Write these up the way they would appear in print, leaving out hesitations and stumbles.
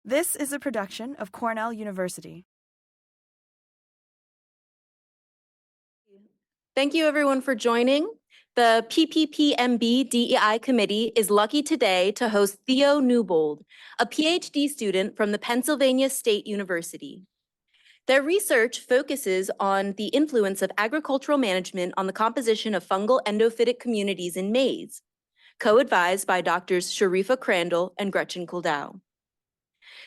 This is a production of Cornell University. Thank you everyone for joining. The PPPMB DEI committee is lucky today to host Theo Newbold, a PhD student from the Pennsylvania State University. Their research focuses on the influence of agricultural management on the composition of fungal endophytic communities in maize, co-advised by Drs. Sharifa Crandall and Gretchen Kuldau.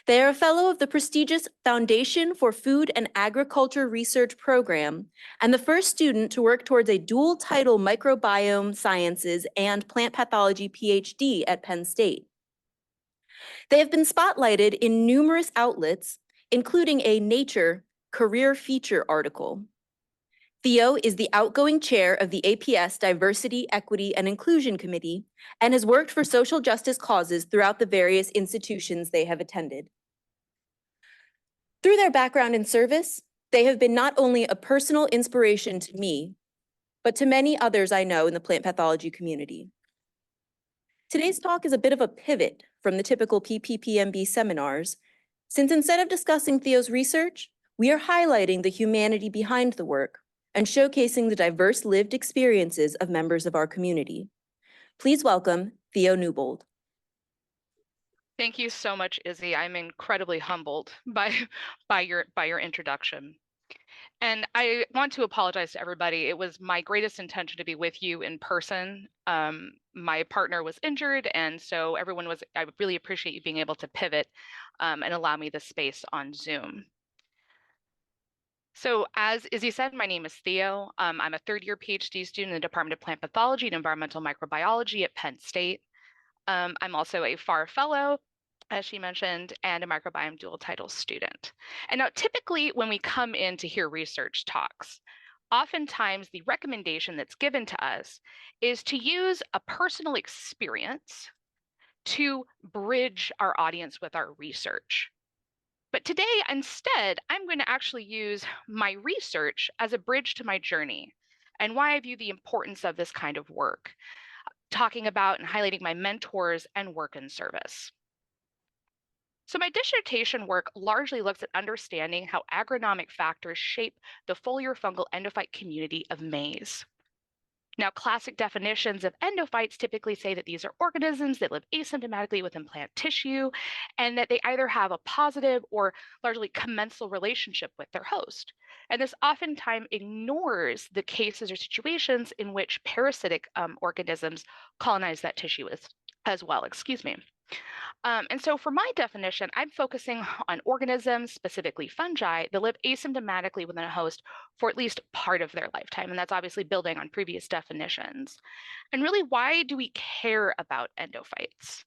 They are a fellow of the prestigious Foundation for Food and Agriculture Research Program and the first student to work towards a dual title microbiome sciences and plant pathology PhD at Penn State. They have been spotlighted in numerous outlets, including a Nature career feature article. Theo is the outgoing chair of the APS Diversity, Equity, and Inclusion Committee and has worked for social justice causes throughout the various institutions they have attended. Through their background in service, they have been not only a personal inspiration to me, but to many others I know in the plant pathology community. Today's talk is a bit of a pivot from the typical PPPMB seminars, since instead of discussing Theo's research, we are highlighting the humanity behind the work and showcasing the diverse lived experiences of members of our community. Please welcome Theo Newbold. Thank you so much, Izzy. I'm incredibly humbled by your introduction. And I want to apologize to everybody. It was my greatest intention to be with you in person. My partner was injured, and so I would really appreciate you being able to pivot and allow me the space on Zoom. So as Izzy said, my name is Theo. I'm a third-year PhD student in the Department of Plant Pathology and Environmental Microbiology at Penn State. I'm also a FARF fellow, as she mentioned, and a microbiome dual title student. And now typically when we come in to hear research talks, oftentimes the recommendation that's given to us is to use a personal experience to bridge our audience with our research. But today, instead, I'm going to actually use my research as a bridge to my journey and why I view the importance of this kind of work, talking about and highlighting my mentors and work in service. So my dissertation work largely looks at understanding how agronomic factors shape the foliar fungal endophyte community of maize. Now, classic definitions of endophytes typically say that these are organisms that live asymptomatically within plant tissue and that they either have a positive or largely commensal relationship with their host. And this oftentimes ignores the cases or situations in which parasitic organisms colonize that tissue as well, And so for my definition, I'm focusing on organisms, specifically fungi, that live asymptomatically within a host for at least part of their lifetime. And that's obviously building on previous definitions. And really, why do we care about endophytes?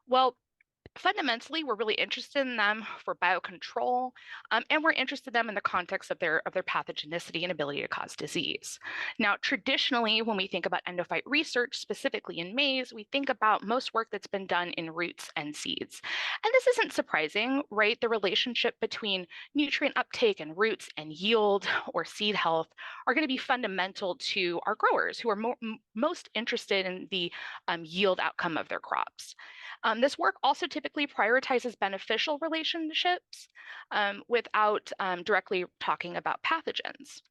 Well, fundamentally, we're really interested in them for biocontrol, and we're interested in them in the context of their pathogenicity and ability to cause disease. Now, traditionally, when we think about endophyte research, specifically in maize, we think about most work that's been done in roots and seeds. And this isn't surprising, right? The relationship between nutrient uptake and roots and yield or seed health are going to be fundamental to our growers who are most interested in the yield outcome of their crops. This work also typically prioritizes beneficial relationships without directly talking about pathogens.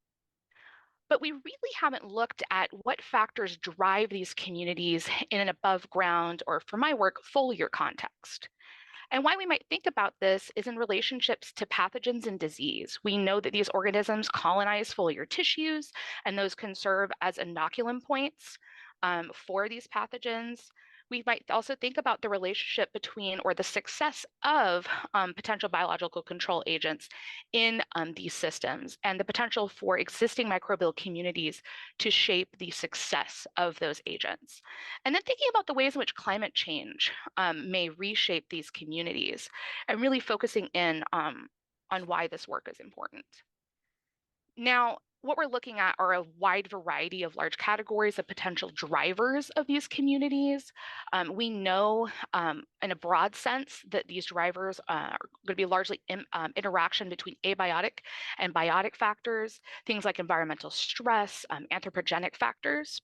But we really haven't looked at what factors drive these communities in an above ground, or for my work, foliar context. And why we might think about this is in relationships to pathogens and disease. We know that these organisms colonize foliar tissues, and those can serve as inoculum points for these pathogens. We might also think about the relationship between or the success of potential biological control agents in these systems and the potential for existing microbial communities to shape the success of those agents. And then thinking about the ways in which climate change may reshape these communities and really focusing in on why this work is important. Now, what we're looking at are a wide variety of large categories of potential drivers of these communities. We know in a broad sense that these drivers are going to be largely interaction between abiotic and biotic factors, things like environmental stress, anthropogenic factors.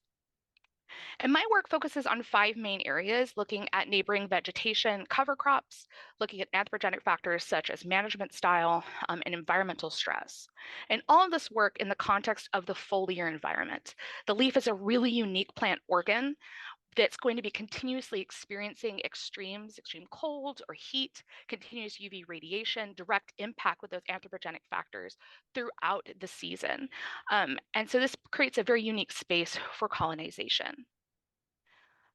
And my work focuses on 5 main areas, looking at neighboring vegetation, cover crops, looking at anthropogenic factors such as management style and environmental stress. And all of this work in the context of the foliar environment. The leaf is a really unique plant organ that's going to be continuously experiencing extremes, extreme cold or heat, continuous UV radiation, direct impact with those anthropogenic factors throughout the season. And so this creates a very unique space for colonization.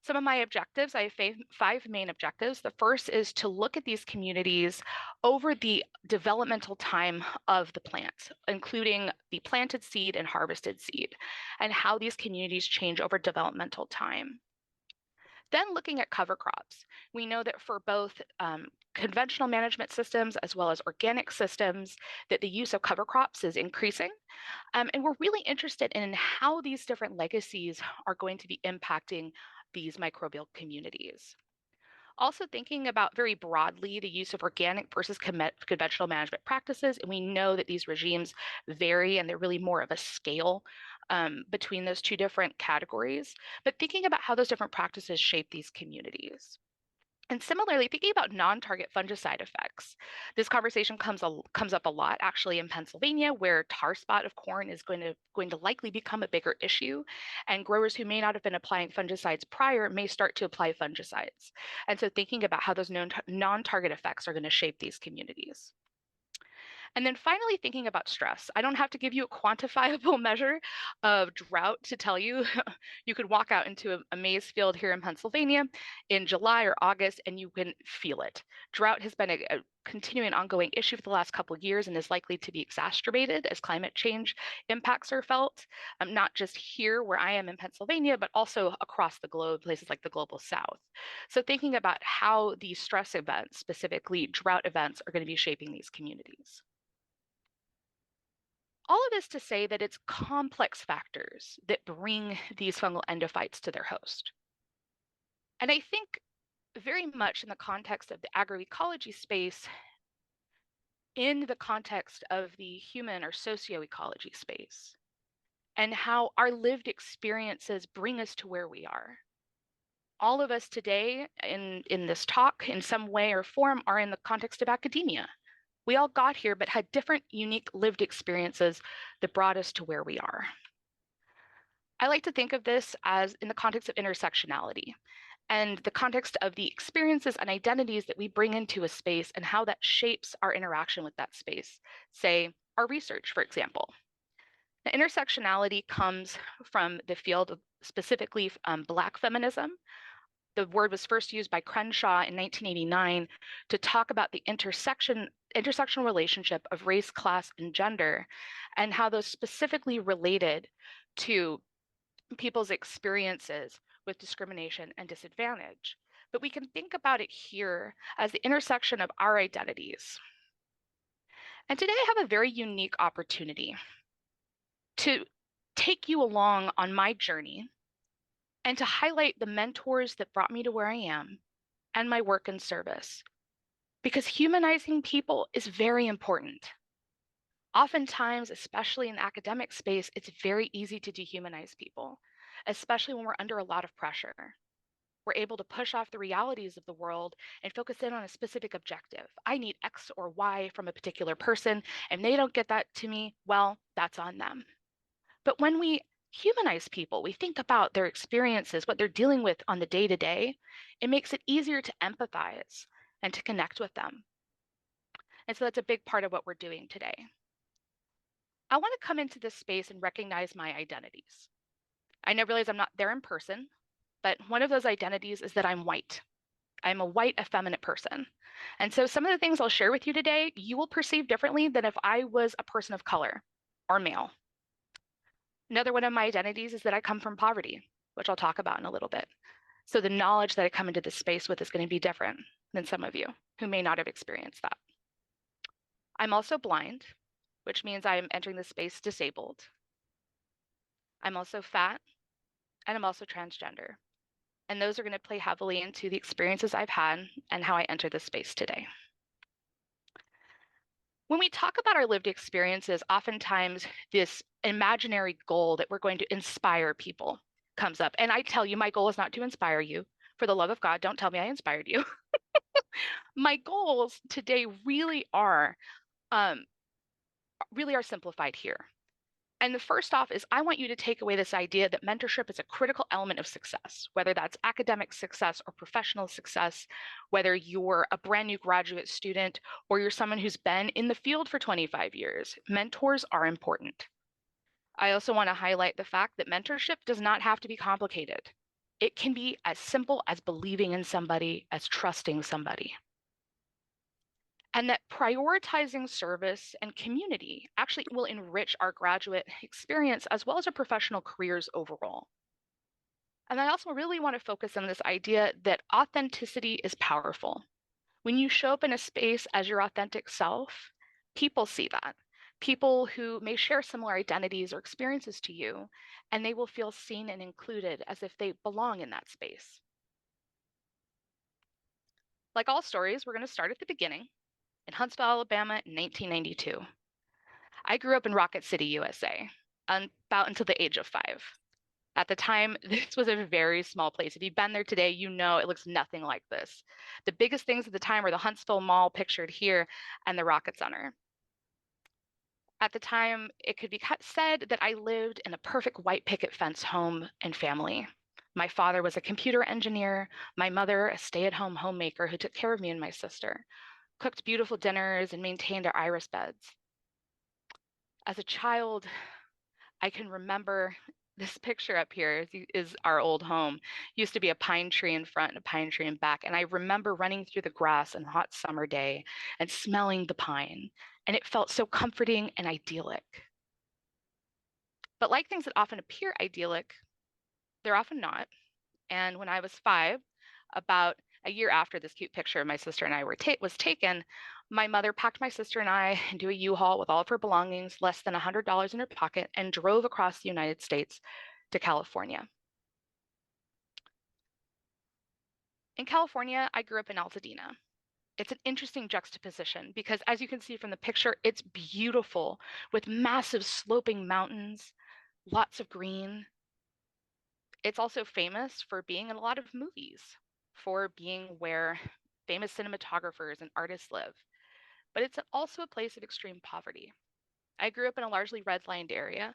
Some of my objectives, I have 5 main objectives. The first is to look at these communities over the developmental time of the plant, including the planted seed and harvested seed, and how these communities change over developmental time. Then looking at cover crops, we know that for both conventional management systems as well as organic systems, that the use of cover crops is increasing. And we're really interested in how these different legacies are going to be impacting these microbial communities. Also thinking about very broadly the use of organic versus conventional management practices. And we know that these regimes vary and they're really more of a scale between those two different categories, but thinking about how those different practices shape these communities. And similarly, thinking about non-target fungicide effects. This conversation comes up a lot actually in Pennsylvania, where tar spot of corn is going to likely become a bigger issue, and growers who may not have been applying fungicides prior may start to apply fungicides. And so thinking about how those non-target effects are going to shape these communities. And then finally, thinking about stress. I don't have to give you a quantifiable measure of drought to tell you. You could walk out into a maize field here in Pennsylvania in July or August, and you can feel it. Drought has been a continuing ongoing issue for the last couple of years and is likely to be exacerbated as climate change impacts are felt, not just here where I am in Pennsylvania, but also across the globe, places like the global south. So thinking about how these stress events, specifically drought events, are going to be shaping these communities. All of this to say that it's complex factors that bring these fungal endophytes to their host. And I think very much in the context of the agroecology space, in the context of the human or socioecology space, and how our lived experiences bring us to where we are. All of us today in this talk, in some way or form, are in the context of academia. We all got here, but had different, unique lived experiences that brought us to where we are. I like to think of this as in the context of intersectionality and the context of the experiences and identities that we bring into a space and how that shapes our interaction with that space. Say, our research, for example. The intersectionality comes from the field of specifically Black feminism. The word was first used by Crenshaw in 1989 to talk about the intersectional relationship of race, class, and gender, and how those specifically related to people's experiences with discrimination and disadvantage. But we can think about it here as the intersection of our identities. And today I have a very unique opportunity to take you along on my journey and to highlight the mentors that brought me to where I am and my work and service. Because humanizing people is very important. Oftentimes, especially in the academic space, it's very easy to dehumanize people, especially when we're under a lot of pressure. We're able to push off the realities of the world and focus in on a specific objective. I need X or Y from a particular person, and they don't get that to me, well, that's on them. But when we humanize people, we think about their experiences, what they're dealing with on the day-to-day, it makes it easier to empathize and to connect with them. And so that's a big part of what we're doing today. I want to come into this space and recognize my identities. I now realize I'm not there in person, but one of those identities is that I'm white. I'm a white, effeminate person. And so some of the things I'll share with you today, you will perceive differently than if I was a person of color or male. Another one of my identities is that I come from poverty, which I'll talk about in a little bit. So the knowledge that I come into this space with is going to be different than some of you who may not have experienced that. I'm also blind, which means I'm entering this space disabled. I'm also fat, and I'm also transgender. And those are going to play heavily into the experiences I've had and how I enter this space today. When we talk about our lived experiences, oftentimes this imaginary goal that we're going to inspire people comes up. And I tell you, my goal is not to inspire you. For the love of God, don't tell me I inspired you. My goals today um, really are simplified here. And the first off is I want you to take away this idea that mentorship is a critical element of success, whether that's academic success or professional success, whether you're a brand new graduate student or you're someone who's been in the field for 25 years. Mentors are important. I also want to highlight the fact that mentorship does not have to be complicated. It can be as simple as believing in somebody, as trusting somebody. And that prioritizing service and community actually will enrich our graduate experience as well as our professional careers overall. And I also really want to focus on this idea that authenticity is powerful. When you show up in a space as your authentic self, people see that. People who may share similar identities or experiences to you, and they will feel seen and included as if they belong in that space. Like all stories, we're going to start at the beginning in Huntsville, Alabama in 1992. I grew up in Rocket City, USA, about until the age of 5. At the time, this was a very small place. If you've been there today, you know it looks nothing like this. The biggest things at the time were the Huntsville Mall pictured here and the Rocket Center. At the time, it could be said that I lived in a perfect white picket fence home and family. My father was a computer engineer, my mother a stay-at-home homemaker who took care of me and my sister, cooked beautiful dinners, and maintained our iris beds. As a child, I can remember this picture up here is our old home. Used to be a pine tree in front and a pine tree in back. And I remember running through the grass on a hot summer day and smelling the pine. And it felt so comforting and idyllic. But like things that often appear idyllic, they're often not. And when I was 5, about a year after this cute picture of my sister and I was taken, my mother packed my sister and I into a U-Haul with all of her belongings, less than $100 in her pocket, and drove across the United States to California. In California, I grew up in Altadena. It's an interesting juxtaposition because, as you can see from the picture, it's beautiful with massive sloping mountains, lots of green. It's also famous for being in a lot of movies, for being where famous cinematographers and artists live. But it's also a place of extreme poverty. I grew up in a largely redlined area,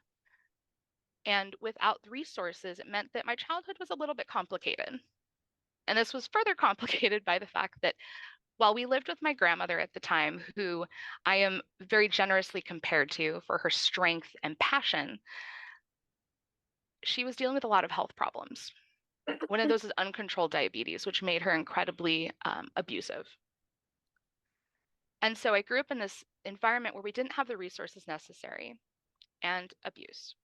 and without the resources, it meant that my childhood was a little bit complicated. And this was further complicated by the fact that while we lived with my grandmother at the time, who I am very generously compared to for her strength and passion, she was dealing with a lot of health problems. One of those is uncontrolled diabetes, which made her incredibly abusive. And so I grew up in this environment where we didn't have the resources necessary and abuse,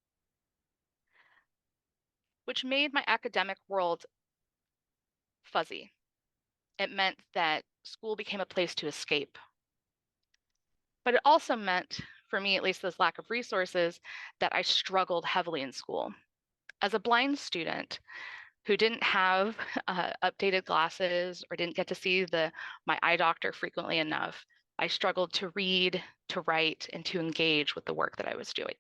which made my academic world fuzzy. It meant that school became a place to escape. But it also meant, for me at least, this lack of resources, that I struggled heavily in school. As a blind student who didn't have updated glasses or didn't get to see my eye doctor frequently enough, I struggled to read, to write, and to engage with the work that I was doing.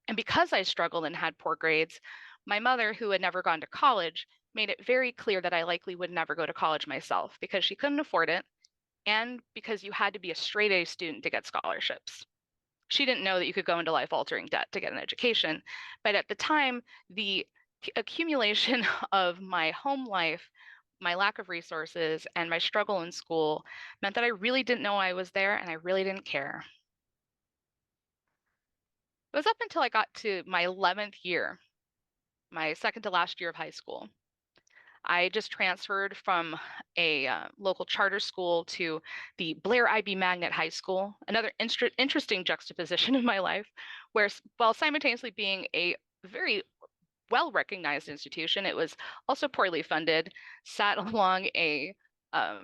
And because I struggled and had poor grades, my mother, who had never gone to college, made it very clear that I likely would never go to college myself because she couldn't afford it and because you had to be a straight A student to get scholarships. She didn't know that you could go into life-altering debt to get an education, but at the time, the accumulation of my home life, my lack of resources, and my struggle in school meant that I really didn't know I was there and I really didn't care. It was up until I got to my 11th year, my second to last year of high school. I just transferred from a local charter school to the Blair IB Magnet High School, another interesting juxtaposition of my life, where while simultaneously being a very well-recognized institution, it was also poorly funded, sat along a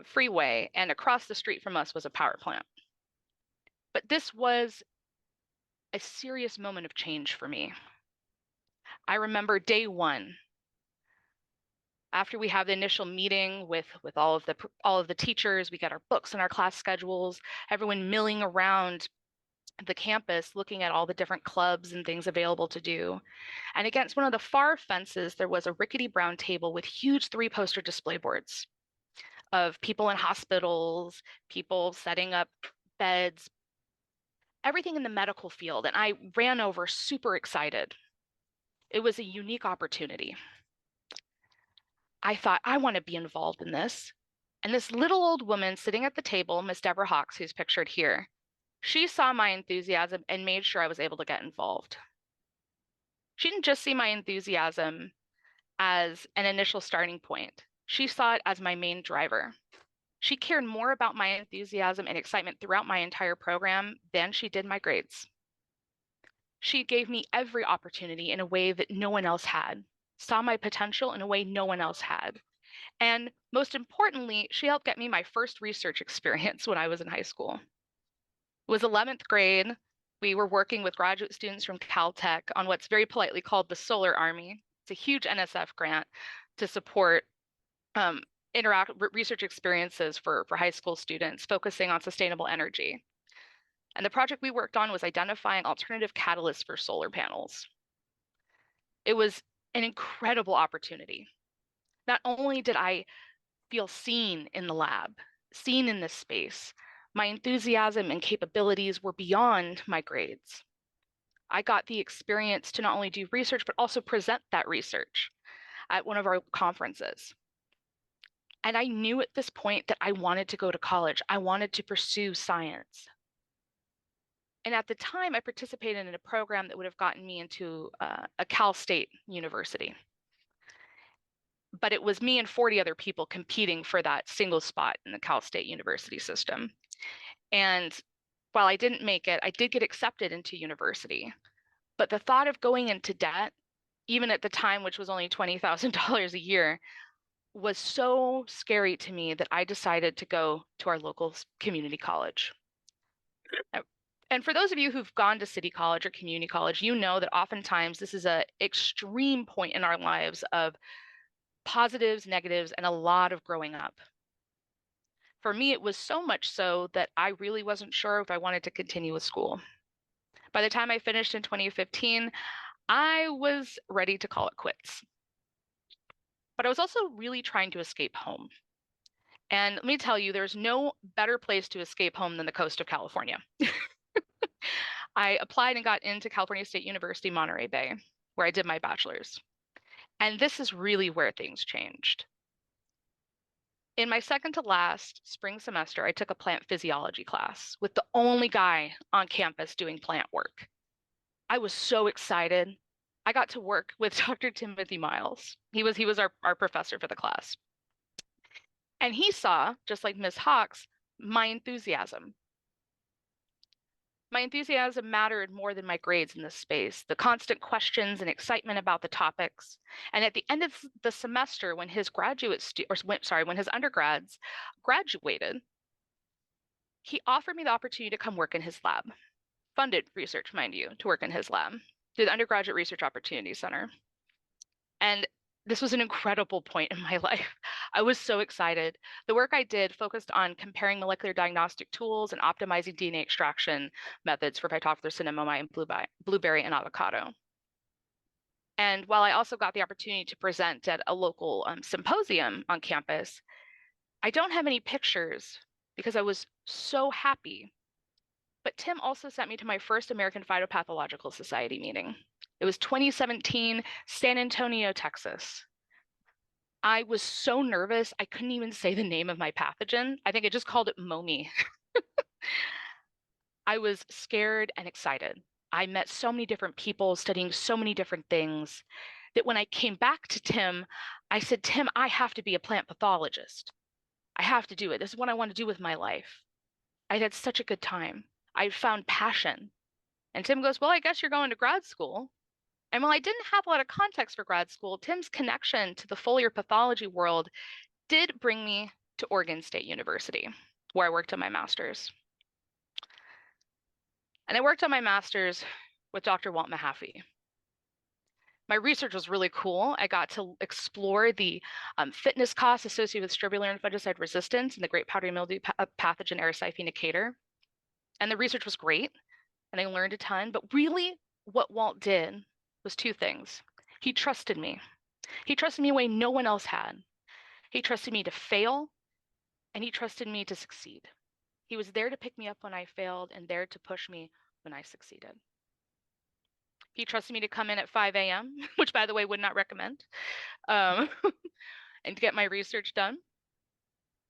freeway, and across the street from us was a power plant. But this was a serious moment of change for me. I remember day one, after we have the initial meeting with all of the teachers, we get our books and our class schedules, everyone milling around the campus, looking at all the different clubs and things available to do. And against one of the far fences, there was a rickety brown table with huge 3-poster display boards of people in hospitals, people setting up beds, everything in the medical field. And I ran over super excited. It was a unique opportunity. I thought, I want to be involved in this. And this little old woman sitting at the table, Miss Deborah Hawks, who's pictured here, she saw my enthusiasm and made sure I was able to get involved. She didn't just see my enthusiasm as an initial starting point. She saw it as my main driver. She cared more about my enthusiasm and excitement throughout my entire program than she did my grades. She gave me every opportunity in a way that no one else had, saw my potential in a way no one else had. And most importantly, she helped get me my first research experience when I was in high school. It was 11th grade. We were working with graduate students from Caltech on what's very politely called the Solar Army. It's a huge NSF grant to support research experiences for high school students focusing on sustainable energy. And the project we worked on was identifying alternative catalysts for solar panels. It was an incredible opportunity. Not only did I feel seen in the lab, seen in this space, my enthusiasm and capabilities were beyond my grades. I got the experience to not only do research, but also present that research at one of our conferences. And I knew at this point that I wanted to go to college. I wanted to pursue science. And at the time, I participated in a program that would have gotten me into a Cal State university. But it was me and 40 other people competing for that single spot in the Cal State University system. And while I didn't make it, I did get accepted into university. But the thought of going into debt, even at the time, which was only $20,000 a year, was so scary to me that I decided to go to our local community college. And for those of you who've gone to city college or community college, you know that oftentimes this is an extreme point in our lives of positives, negatives, and a lot of growing up. For me, it was so much so that I really wasn't sure if I wanted to continue with school. By the time I finished in 2015, I was ready to call it quits. But I was also really trying to escape home. And let me tell you, there's no better place to escape home than the coast of California. I applied and got into California State University, Monterey Bay, where I did my bachelor's. And this is really where things changed. In my second to last spring semester, I took a plant physiology class with the only guy on campus doing plant work. I was so excited. I got to work with Dr. Timothy Miles. He was our professor for the class. And he saw, just like Ms. Hawks, my enthusiasm. My enthusiasm mattered more than my grades in this space, the constant questions and excitement about the topics. And at the end of the semester, when his when his undergrads graduated, he offered me the opportunity to come work in his lab. Funded research, mind you, to work in his lab through the Undergraduate Research Opportunity Center. And this was an incredible point in my life. I was so excited. The work I did focused on comparing molecular diagnostic tools and optimizing DNA extraction methods for Phytophthora cinnamomai and blueberry and avocado. And while I also got the opportunity to present at a local symposium on campus, I don't have any pictures because I was so happy. But Tim also sent me to my first American Phytopathological Society meeting. It was 2017, San Antonio, Texas. I was so nervous, I couldn't even say the name of my pathogen. I think I just called it Momi. I was scared and excited. I met so many different people studying so many different things that when I came back to Tim, I said, Tim, I have to be a plant pathologist. I have to do it. This is what I want to do with my life. I had such a good time. I found passion. And Tim goes, well, I guess you're going to grad school. And while I didn't have a lot of context for grad school, Tim's connection to the foliar pathology world did bring me to Oregon State University, where I worked on my master's. And I worked on my master's with Dr. Walt Mahaffey. My research was really cool. I got to explore the fitness costs associated with strobilurin and fungicide resistance and the great powdery mildew pathogen Erysiphene necator. And the research was great. and I learned a ton. But really, what Walt did was two things. He trusted me. He trusted me in a way no one else had. He trusted me to fail, and he trusted me to succeed. He was there to pick me up when I failed and there to push me when I succeeded. He trusted me to come in at 5 a.m., which, by the way, would not recommend, and to get my research done.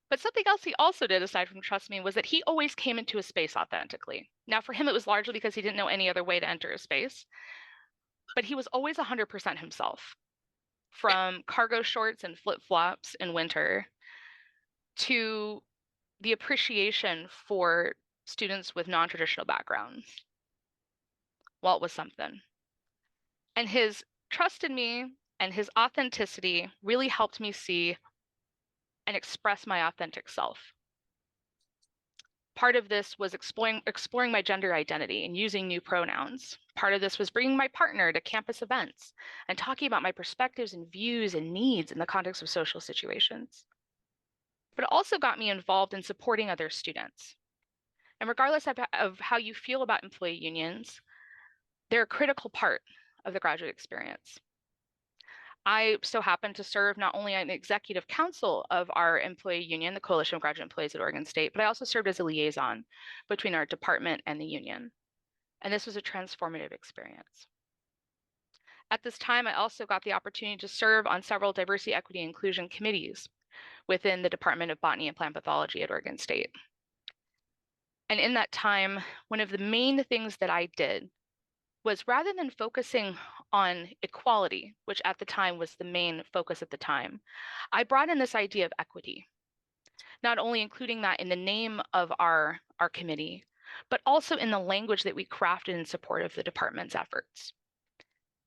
But something else he also did, aside from trust me, was that he always came into a space authentically. Now, for him, it was largely because he didn't know any other way to enter a space, but he was always 100% himself, from cargo shorts and flip-flops in winter to the appreciation for students with non-traditional backgrounds. Walt was something. And his trust in me and his authenticity really helped me see and express my authentic self. Part of this was exploring my gender identity and using new pronouns. Part of this was bringing my partner to campus events and talking about my perspectives and views and needs in the context of social situations. But it also got me involved in supporting other students. And regardless of how you feel about employee unions, they're a critical part of the graduate experience. I so happen to serve not only on the executive council of our employee union, the Coalition of Graduate Employees at Oregon State, but I also served as a liaison between our department and the union. And this was a transformative experience. At this time, I also got the opportunity to serve on several diversity, equity, and inclusion committees within the Department of Botany and Plant Pathology at Oregon State. And in that time, one of the main things that I did was, rather than focusing on equality, which at the time was the main focus at the time, I brought in this idea of equity, not only including that in the name of our committee, but also in the language that we crafted in support of the department's efforts.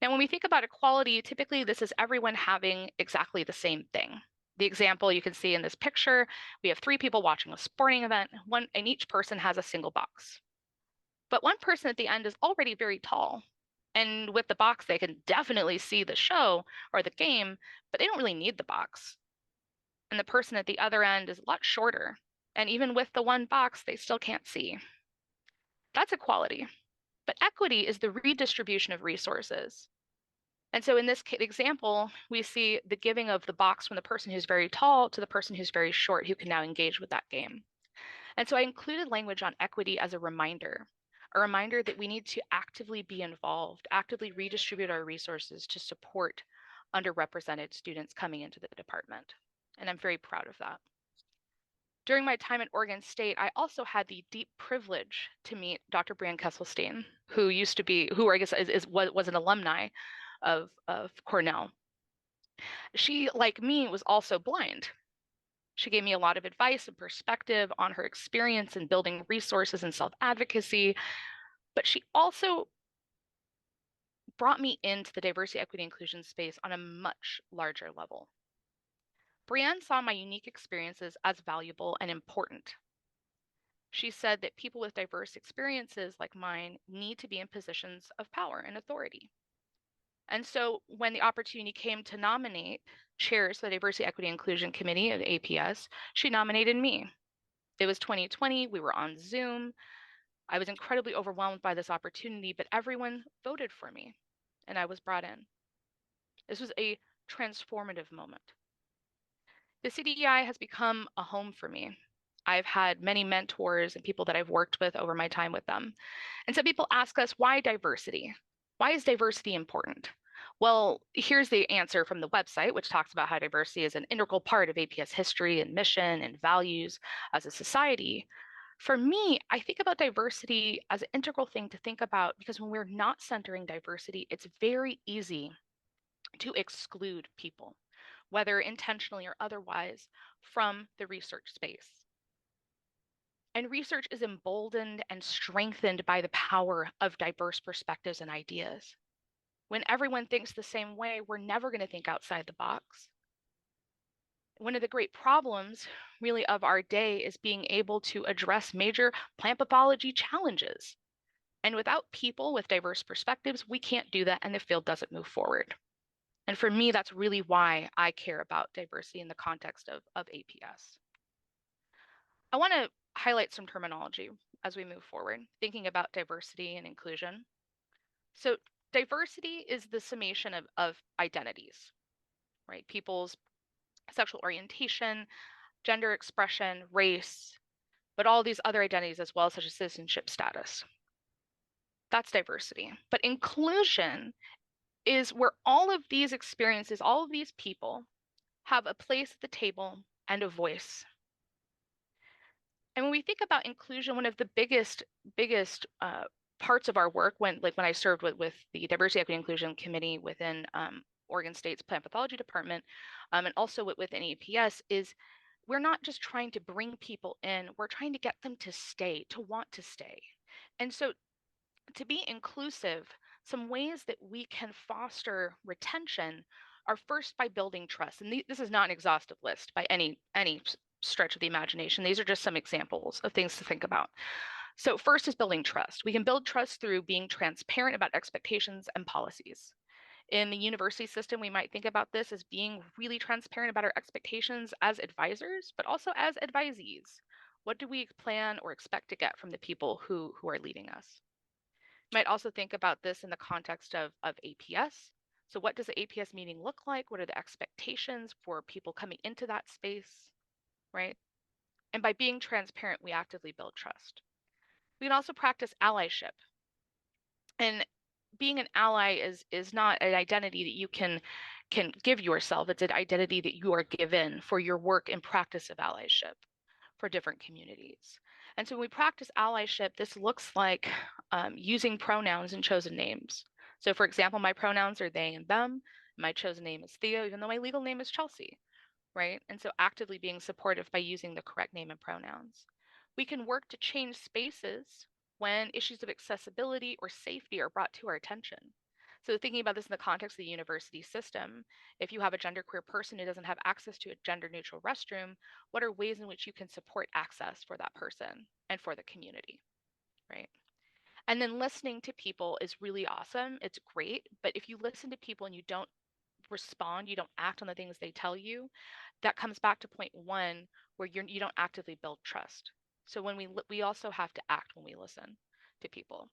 Now, when we think about equality, typically this is everyone having exactly the same thing. The example you can see in this picture, we have 3 people watching a sporting event, and each person has a single box. But one person at the end is already very tall. And with the box, they can definitely see the show or the game, but they don't really need the box. And the person at the other end is a lot shorter. And even with the one box, they still can't see. That's equality. But equity is the redistribution of resources. And so in this example, we see the giving of the box from the person who's very tall to the person who's very short, who can now engage with that game. And so I included language on equity as a reminder that we need to actively be involved, actively redistribute our resources to support underrepresented students coming into the department. And I'm very proud of that. During my time at Oregon State, I also had the deep privilege to meet Dr. Brianne Kesselstein, who I guess was an alumni of Cornell. She, like me, was also blind. She gave me a lot of advice and perspective on her experience in building resources and self-advocacy, but she also brought me into the diversity, equity, inclusion space on a much larger level. Brianne saw my unique experiences as valuable and important. She said that people with diverse experiences like mine need to be in positions of power and authority. And so when the opportunity came to nominate chairs for the Diversity, Equity, Inclusion Committee of APS, she nominated me. It was 2020, we were on Zoom. I was incredibly overwhelmed by this opportunity, but everyone voted for me, and I was brought in. This was a transformative moment. The CDII has become a home for me. I've had many mentors and people that I've worked with over my time with them. And so people ask us, why diversity? Why is diversity important? Well, here's the answer from the website, which talks about how diversity is an integral part of APS history and mission and values as a society. For me, I think about diversity as an integral thing to think about, because when we're not centering diversity, it's very easy to exclude people, whether intentionally or otherwise, from the research space. And research is emboldened and strengthened by the power of diverse perspectives and ideas. When everyone thinks the same way, we're never going to think outside the box. One of the great problems, really, of our day is being able to address major plant pathology challenges. And without people with diverse perspectives, we can't do that, and the field doesn't move forward. And for me, that's really why I care about diversity in the context of APS. I want to highlight some terminology. as we move forward, thinking about diversity and inclusion. So diversity is the summation of identities, right? People's sexual orientation, gender expression, race, but all these other identities as well, such as citizenship status. That's diversity. But inclusion is where all of these experiences, all of these people have a place at the table and a voice. And when we think about inclusion, one of the biggest parts of our work, when I served with the Diversity, Equity, Inclusion Committee within Oregon State's Plant Pathology Department, and also within APS, is we're not just trying to bring people in, we're trying to get them to stay, to want to stay. And so to be inclusive, some ways that we can foster retention are first by building trust. And this is not an exhaustive list by any stretch of the imagination. These are just some examples of things to think about. So first is building trust. We can build trust through being transparent about expectations and policies. In the university system, we might think about this as being really transparent about our expectations as advisors, but also as advisees. What do we plan or expect to get from the people who are leading us? You might also think about this in the context of APS. So what does the APS meeting look like? What are the expectations for people coming into that space, right? And by being transparent, we actively build trust. We can also practice allyship. And being an ally is not an identity that you can give yourself. It's an identity that you are given for your work and practice of allyship for different communities. And so when we practice allyship, this looks like using pronouns and chosen names. So for example, my pronouns are they and them. My chosen name is Theo, even though my legal name is Chelsea, right? And so actively being supportive by using the correct name and pronouns. We can work to change spaces when issues of accessibility or safety are brought to our attention. So thinking about this in the context of the university system, if you have a genderqueer person who doesn't have access to a gender neutral restroom, what are ways in which you can support access for that person and for the community, right? And then listening to people is really awesome. It's great. But if you listen to people and you don't respond, you don't act on the things they tell you, that comes back to point one, where you don't actively build trust. So when we also have to act when we listen to people.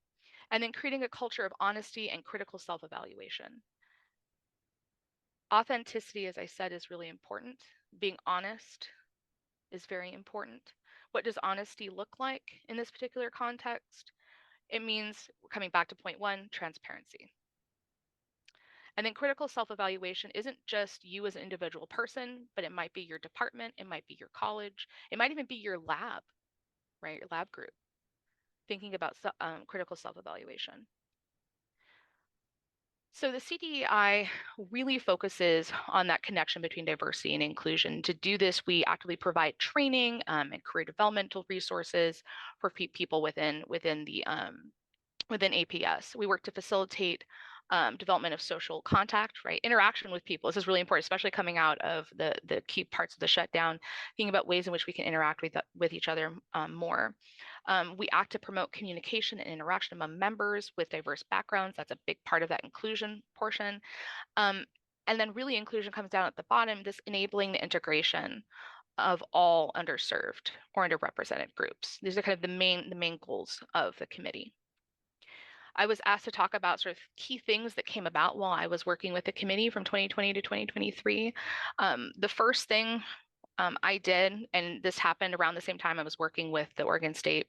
And then creating a culture of honesty and critical self-evaluation. Authenticity, as I said, is really important. Being honest is very important. What does honesty look like in this particular context? It means, coming back to point one, transparency. And then critical self-evaluation isn't just you as an individual person, but it might be your department, it might be your college, it might even be your lab, right? Your lab group. Thinking about critical self-evaluation. So the CDII really focuses on that connection between diversity and inclusion. To do this, we actively provide training and career developmental resources for people within APS. We work to facilitate development of social contact, right? Interaction with people. This is really important, especially coming out of the key parts of the shutdown, thinking about ways in which we can interact with each other more. We act to promote communication and interaction among members with diverse backgrounds. That's a big part of that inclusion portion. And then really inclusion comes down at the bottom, this enabling the integration of all underserved or underrepresented groups. These are kind of the main goals of the committee. I was asked to talk about sort of key things that came about while I was working with the committee from 2020 to 2023. The first thing I did, and this happened around the same time I was working with the Oregon State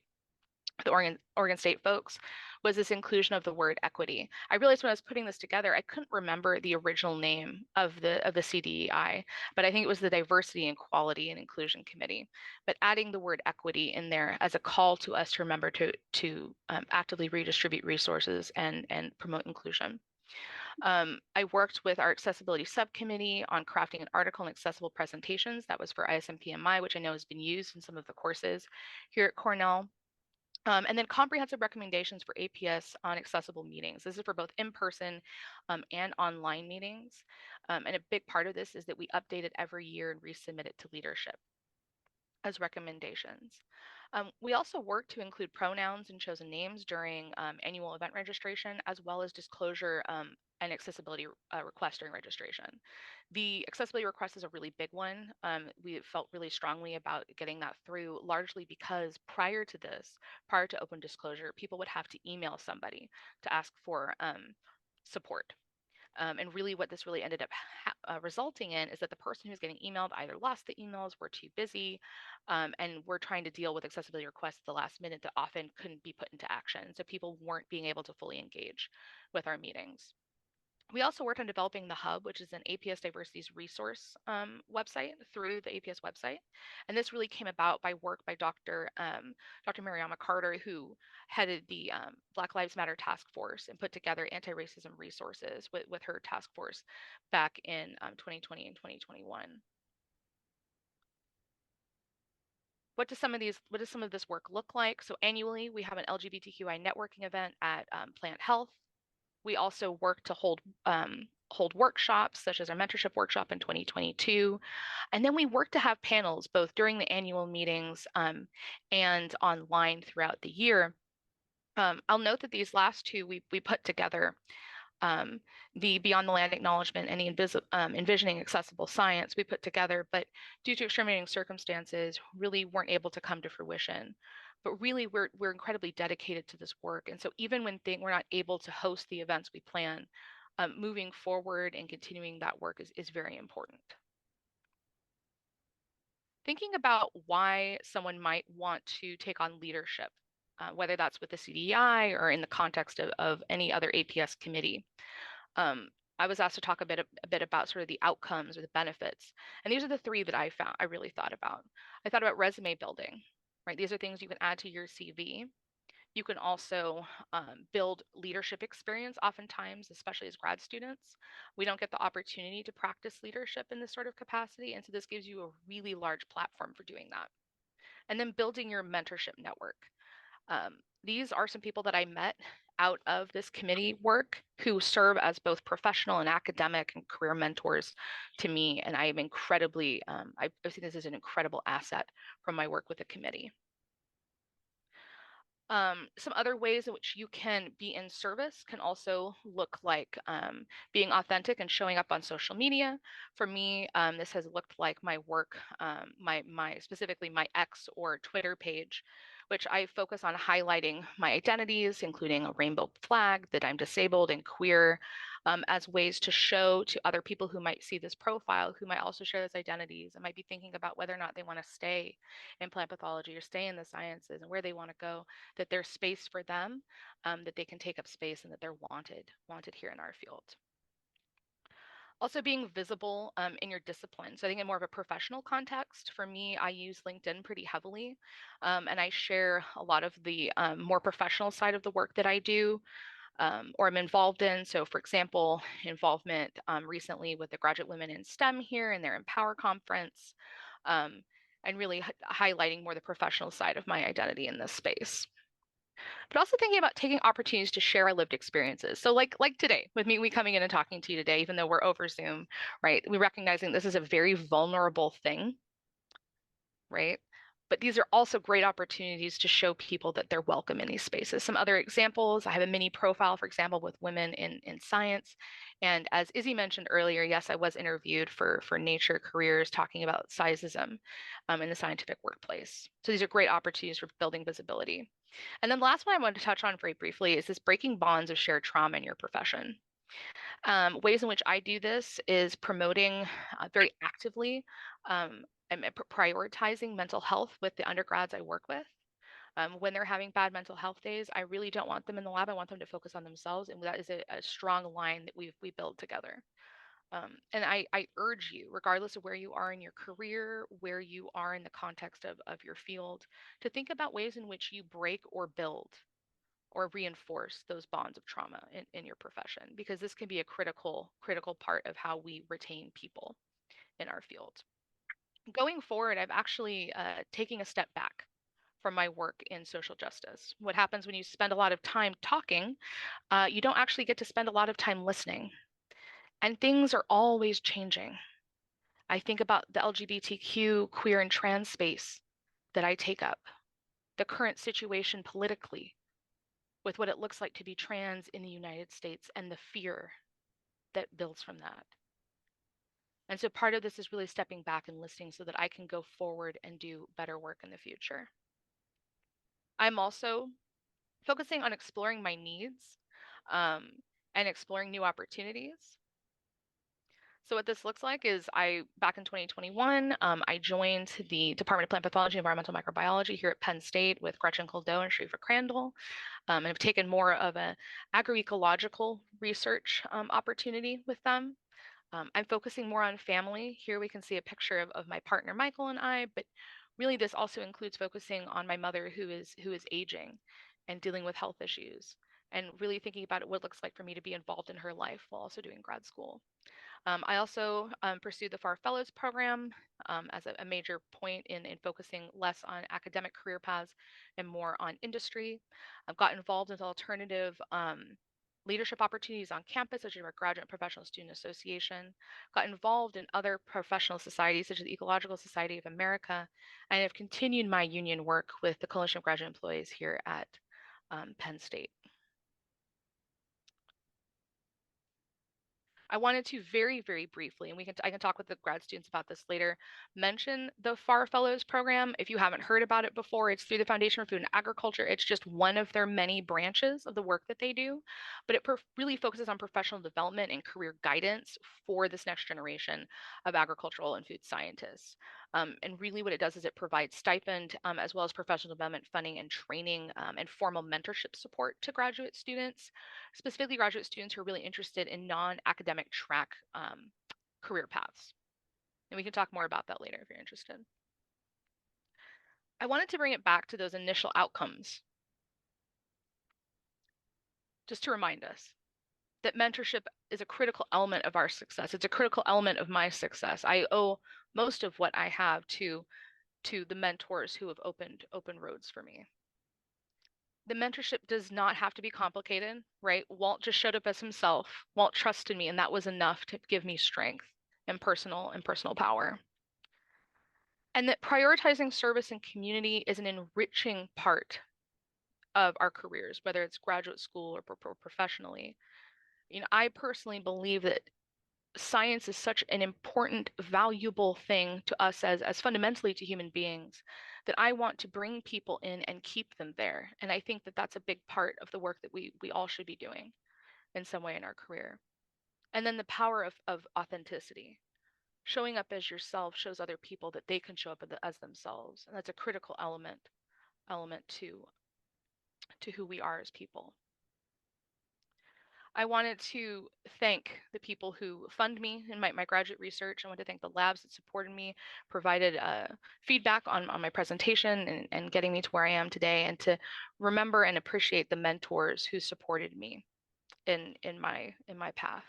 folks, was this inclusion of the word equity. I realized when I was putting this together, I couldn't remember the original name of the CDEI, but I think it was the Diversity and Equality and Inclusion Committee. But adding the word equity in there as a call to us to remember to actively redistribute resources and promote inclusion. I worked with our accessibility subcommittee on crafting an article on accessible presentations. That was for ISMPMI, which I know has been used in some of the courses here at Cornell. And then comprehensive recommendations for APS on accessible meetings. This is for both in-person and online meetings. And a big part of this is that we update it every year and resubmit it to leadership as recommendations. We also work to include pronouns and chosen names during annual event registration, as well as disclosure an accessibility request during registration. The accessibility request is a really big one. We felt really strongly about getting that through, largely because prior to open disclosure, people would have to email somebody to ask for support. And really what this really ended up resulting in is that the person who's getting emailed either lost the emails, were too busy, and we're trying to deal with accessibility requests at the last minute that often couldn't be put into action. So people weren't being able to fully engage with our meetings. We also worked on developing the Hub, which is an APS Diversity's resource website through the APS website. And this really came about by work by Dr. Mariama Carter, who headed the Black Lives Matter Task Force and put together anti-racism resources with her task force back in 2020 and 2021. What does some of this work look like? So annually, we have an LGBTQI networking event at Plant Health. We also work to hold workshops, such as our mentorship workshop in 2022. And then we work to have panels both during the annual meetings and online throughout the year. I'll note that these last two we put together, the Beyond the Land Acknowledgement and the Envisioning Accessible Science we put together, but due to extenuating circumstances, really weren't able to come to fruition. But really, we're incredibly dedicated to this work. And so even when we're not able to host the events we plan, moving forward and continuing that work is very important. Thinking about why someone might want to take on leadership, whether that's with the CDII or in the context of any other APS committee. I was asked to talk a bit about sort of the outcomes or the benefits. And these are the three that I really thought about. I thought about resume building, right? These are things you can add to your CV. You can also build leadership experience oftentimes, especially as grad students. We don't get the opportunity to practice leadership in this sort of capacity. And so this gives you a really large platform for doing that. And then building your mentorship network. These are some people that I met out of this committee work who serve as both professional and academic and career mentors to me. And I am incredibly, I've seen this as an incredible asset from my work with the committee. Some other ways in which you can be in service can also look like being authentic and showing up on social media. For me, this has looked like my work, specifically my X or Twitter page, which I focus on highlighting my identities, including a rainbow flag, that I'm disabled and queer, as ways to show to other people who might see this profile, who might also share those identities and might be thinking about whether or not they want to stay in plant pathology or stay in the sciences and where they want to go, that there's space for them, that they can take up space and that they're wanted here in our field. Also being visible in your discipline. So I think in more of a professional context, for me, I use LinkedIn pretty heavily, and I share a lot of the more professional side of the work that I do, or I'm involved in. So for example, involvement recently with the Graduate Women in STEM here and their Empower conference, and really highlighting more the professional side of my identity in this space. But also thinking about taking opportunities to share our lived experiences. So like today, with me coming in and talking to you today, even though we're over Zoom, right? We're recognizing this is a very vulnerable thing, right? But these are also great opportunities to show people that they're welcome in these spaces. Some other examples, I have a mini profile, for example, with women in science. And as Izzy mentioned earlier, yes, I was interviewed for Nature Careers talking about sizeism in the scientific workplace. So these are great opportunities for building visibility. And then the last one I wanted to touch on very briefly is this breaking bonds of shared trauma in your profession. Ways in which I do this is promoting very actively and prioritizing mental health with the undergrads I work with. When they're having bad mental health days, I really don't want them in the lab. I want them to focus on themselves. And that is a strong line that we build together. And I urge you, regardless of where you are in your career, where you are in the context of your field, to think about ways in which you break or build or reinforce those bonds of trauma in your profession, because this can be a critical part of how we retain people in our field. Going forward, I've actually taken a step back from my work in social justice. What happens when you spend a lot of time talking, you don't actually get to spend a lot of time listening. And things are always changing. I think about the LGBTQ, queer, and trans space that I take up, the current situation politically with what it looks like to be trans in the United States and the fear that builds from that. And so part of this is really stepping back and listening so that I can go forward and do better work in the future. I'm also focusing on exploring my needs um, and exploring new opportunities. So what this looks like is back in 2021, I joined the Department of Plant Pathology and Environmental Microbiology here at Penn State with Gretchen Coldeau and Sharifa Crandall. And I've taken more of an agroecological research opportunity with them. I'm focusing more on family. Here we can see a picture of my partner Michael and I, but really this also includes focusing on my mother who is aging and dealing with health issues, and really thinking about what it looks like for me to be involved in her life while also doing grad school. I also pursued the FARF Fellows program as a major point in focusing less on academic career paths and more on industry. I've got involved in alternative leadership opportunities on campus, such as our Graduate and Professional Student Association, got involved in other professional societies, such as the Ecological Society of America, and have continued my union work with the Coalition of Graduate Employees here at Penn State. I wanted to very, very briefly, and I can talk with the grad students about this later, mention the FAR Fellows program. If you haven't heard about it before, it's through the Foundation for Food and Agriculture. It's just one of their many branches of the work that they do, but it really focuses on professional development and career guidance for this next generation of agricultural and food scientists. And really what it does is it provides stipend as well as professional development funding and training and formal mentorship support to graduate students, specifically graduate students who are really interested in non-academic track career paths. And we can talk more about that later if you're interested. I wanted to bring it back to those initial outcomes, just to remind us that mentorship is a critical element of our success. It's a critical element of my success. I owe most of what I have to the mentors who have opened roads for me. The mentorship does not have to be complicated, right? Walt just showed up as himself. Walt trusted me, and that was enough to give me strength and personal power. And that prioritizing service and community is an enriching part of our careers, whether it's graduate school or professionally. You know, I personally believe that science is such an important, valuable thing to us as fundamentally to human beings, that I want to bring people in and keep them there. And I think that that's a big part of the work that we all should be doing in some way in our career. And then the power of authenticity. Showing up as yourself shows other people that they can show up as themselves. And that's a critical element to who we are as people. I wanted to thank the people who fund me in my graduate research. I want to thank the labs that supported me, provided feedback on my presentation and getting me to where I am today, and to remember and appreciate the mentors who supported me in my path.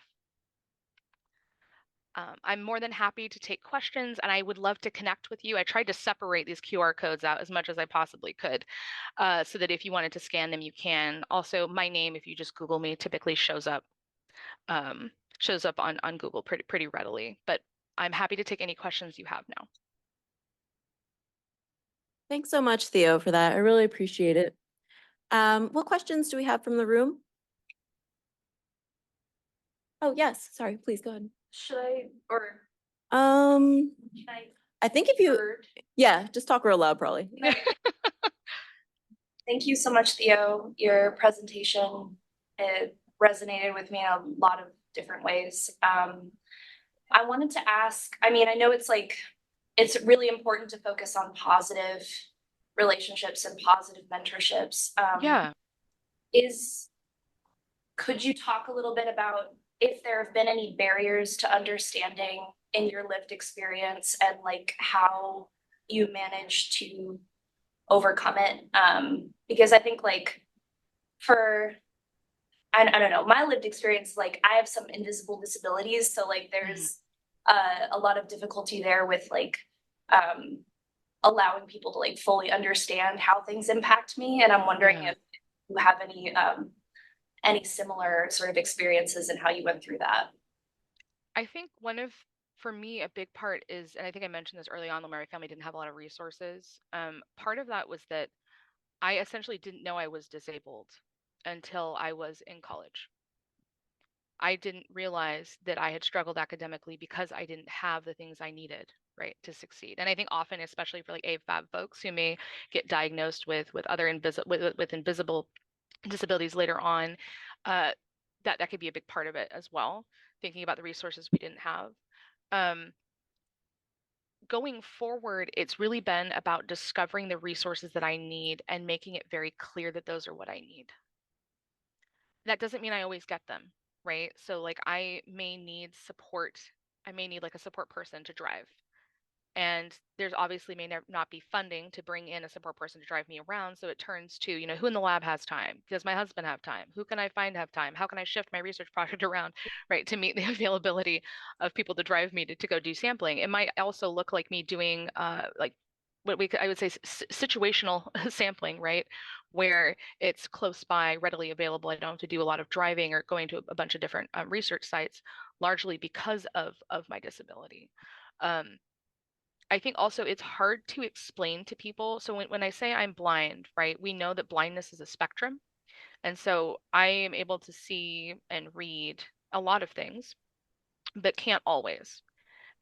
I'm more than happy to take questions, and I would love to connect with you. I tried to separate these QR codes out as much as I possibly could, so that if you wanted to scan them, you can. Also, my name, if you just Google me, typically shows up on Google pretty readily. But I'm happy to take any questions you have now. Thanks so much, Theo, for that. I really appreciate it. What questions do we have from the room? Oh, yes. Sorry, please go ahead. Should I, or should I think if you, yeah, just talk real loud, probably. Thank you so much, Theo. Your presentation, it resonated with me in a lot of different ways. I wanted to ask, I mean, I know it's really important to focus on positive relationships and positive mentorships. Yeah. Could you talk a little bit about if there have been any barriers to understanding in your lived experience, and like how you managed to overcome it? Because I think like I don't know, my lived experience, like I have some invisible disabilities, so like there's a lot of difficulty there with like allowing people to like fully understand how things impact me. And I'm wondering if you have any similar sort of experiences and how you went through that. I think for me, a big part is, and I think I mentioned this early on when my family didn't have a lot of resources. Part of that was that I essentially didn't know I was disabled until I was in college. I didn't realize that I had struggled academically because I didn't have the things I needed, right, to succeed. And I think often, especially for like AFAB folks who may get diagnosed with other with invisible disabilities later on, that could be a big part of it as well. Thinking about the resources we didn't have. Going forward, it's really been about discovering the resources that I need and making it very clear that those are what I need. That doesn't mean I always get them, right? So like I may need support. I may need like a support person to drive. And there's obviously may not be funding to bring in a support person to drive me around. So it turns to, you know, who in the lab has time? Does my husband have time? Who can I find have time? How can I shift my research project around, right, to meet the availability of people to drive me to go do sampling? It might also look like me doing like what I would say situational sampling, right, where it's close by, readily available. I don't have to do a lot of driving or going to a bunch of different research sites, largely because of my disability. I think also it's hard to explain to people. So when I say I'm blind, right, we know that blindness is a spectrum. And so I am able to see and read a lot of things, but can't always.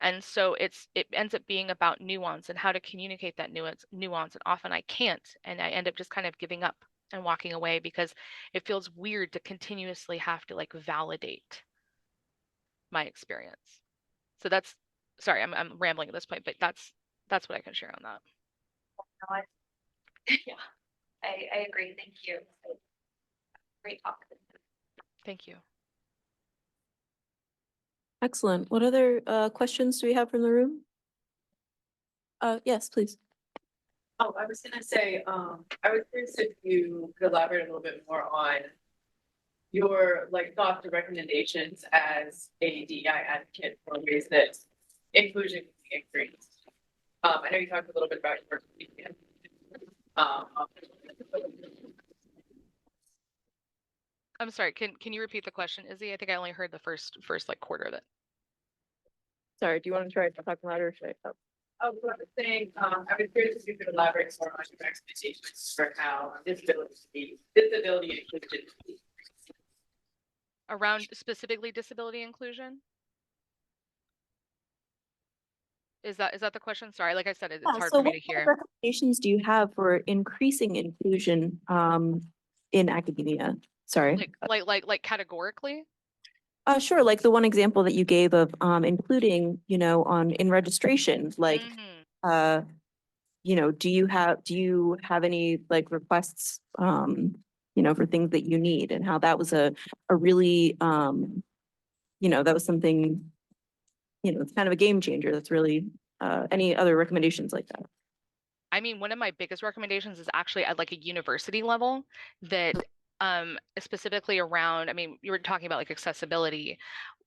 And so it ends up being about nuance and how to communicate that nuance. And often I can't. And I end up just kind of giving up and walking away because it feels weird to continuously have to like validate my experience. So that's, sorry, I'm rambling at this point, but that's what I can share on that. No, yeah, I agree. Thank you. Great talk. Thank you. Excellent. What other questions do we have from the room? Yes, please. Oh, I was gonna say, I was curious if you could elaborate a little bit more on your like thoughts or recommendations as a DEI advocate for ways that inclusion can be increased. I know you talked a little bit about your work. I'm sorry, can you repeat the question, Izzy? I think I only heard the first like quarter of it. Sorry, do you want to try to talk louder or should I talk? Oh, what I was saying, I was curious if you could elaborate more on your expectations for how disability inclusion. Around specifically disability inclusion? Is that the question? Sorry, like I said, it's hard for me to hear. What recommendations do you have for increasing inclusion in academia? Sorry. Like categorically? Sure. Like the one example that you gave of including, you know, in registration, like, you know, do you have any like requests, you know, for things that you need, and how that was a really, you know, that was something, you know, it's kind of a game changer. That's really, any other recommendations like that? I mean, one of my biggest recommendations is actually at like a university level that specifically around, I mean, you were talking about like accessibility.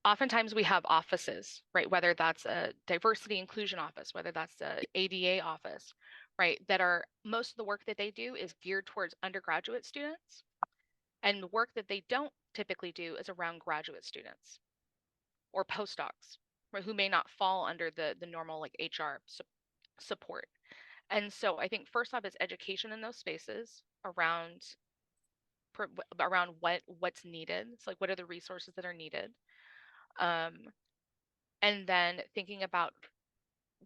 Oftentimes we have offices, right? Whether that's a diversity inclusion office, whether that's a ADA office, right? That are, most of the work that they do is geared towards undergraduate students. And the work that they don't typically do is around graduate students or postdocs, right, who may not fall under the normal like HR support. And so I think first off is education in those spaces around what's needed. It's like, what are the resources that are needed? And then thinking about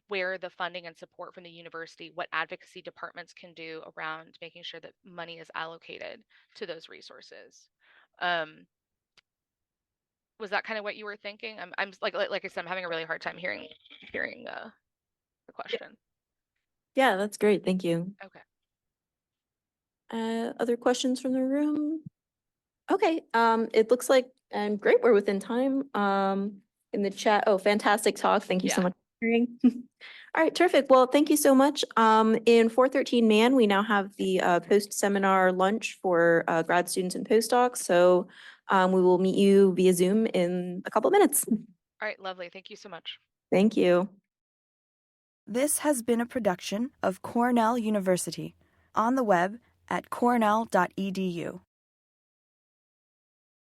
where the funding and support from the university, what advocacy departments can do around making sure that money is allocated to those resources. Was that kind of what you were thinking? I'm like I said, I'm having a really hard time hearing the question. Yeah, that's great. Thank you. Okay. Other questions from the room? Okay, it looks like, great, we're within time. In the chat, oh, fantastic talk. Thank you so Yeah. much for hearing. All right, terrific. Well, thank you so much. In 413 Man, we now have the post-seminar lunch for grad students and postdocs. So we will meet you via Zoom in a couple of minutes. All right, lovely. Thank you so much. Thank you. This has been a production of Cornell University, on the web at cornell.edu.